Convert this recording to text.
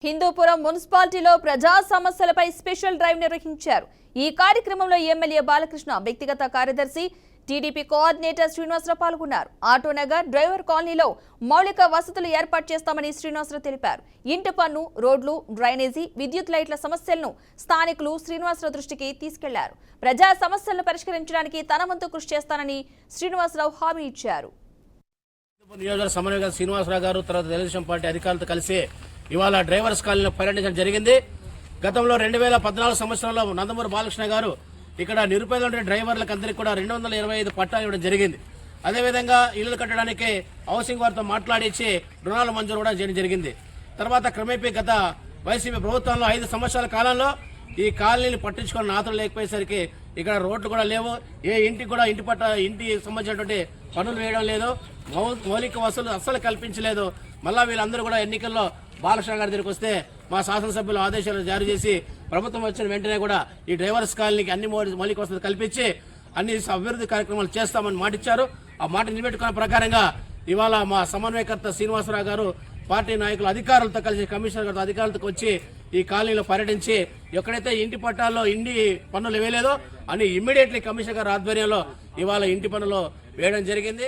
హిందూపురం మున్సిపాలిటీలో ప్రజా సమస్యలపై స్పెషల్ డ్రైవ్ నిర్వహించారు. ఈ కార్యక్రమంలో ఎమ్మెల్యే బాలకృష్ణ, వ్యక్తిగత కార్యదర్శి, టీడీపీ కోఆర్డినేటర్ శ్రీనివాసరావు పాల్గొన్నారు. ఆటోనగర్, డ్రైవర్ కాలనీలో మౌలిక వసతులు ఏర్పాటు చేస్తామని శ్రీనివాసరావు తెలిపారు. ఇంటి పన్ను, రోడ్లు, డ్రైనేజీ, విద్యుత్ లైట్ల సమస్యలను స్థానికులు శ్రీనివాసరావు దృష్టికి తీసుకెళ్లారు. ప్రజా సమస్యలను పరిష్కరించడానికి తన వంతు కృషి చేస్తానని శ్రీనివాసరావు హామీ ఇచ్చారు. సమన్వయకర్త శ్రీనివాసరావు గారు తర్వాత తెలుగుదేశం పార్టీ అధికారులతో కలిసి ఇవాళ డ్రైవర్స్ కాలనీలో పర్యటించడం జరిగింది. గతంలో 2014 సంవత్సరంలో నందమూరి బాలకృష్ణ గారు ఇక్కడ నిరుపేదల డ్రైవర్లకు అందరికీ కూడా 225 పట్టాలు ఇవ్వడం జరిగింది. అదేవిధంగా ఇళ్లు కట్టడానికి హౌసింగ్ వారితో మాట్లాడించి రుణాలు మంజూరు కూడా చేయడం జరిగింది. తర్వాత క్రమేపీ గత వైసీపీ ప్రభుత్వంలో 5 సంవత్సరాల కాలంలో ఈ కాలనీని పట్టించుకొని నాతలు లేకపోయేసరికి ఇక్కడ రోడ్లు కూడా లేవు. ఏ ఇంటికి కూడా ఇంటికి సంబంధించినటువంటి పనులు వేయడం లేదు. మౌలిక వసతులు అస్సలు కల్పించలేదు. మళ్ళా వీళ్ళందరూ కూడా ఎన్నికల్లో బాలకృష్ణ గారి దగ్గరికి వస్తే మా శాసనసభ్యులు ఆదేశాలు జారీ చేసి ప్రభుత్వం వచ్చిన వెంటనే కూడా ఈ డ్రైవర్స్ కాలనీకి అన్ని మౌలిక వసతులు కల్పించి అన్ని అభివృద్ధి కార్యక్రమాలు చేస్తామని మాటిచ్చారు. ఆ మాట నిలబెట్టుకున్న ప్రకారంగా ఇవాళ మా సమన్వయకర్త శ్రీనివాసరావు గారు పార్టీ నాయకులు అధికారులతో కలిసి కమిషనర్ గారితో అధికారులతో వచ్చి ఈ కాలనీలో పర్యటించి ఎక్కడైతే ఇంటి పట్టాల్లో ఇంటి పన్నులు వేయలేదో అని ఇమ్మీడియట్లీ కమిషనర్ గారి ఆధ్వర్యంలో ఇవాళ ఇంటి పన్నులు వేయడం జరిగింది.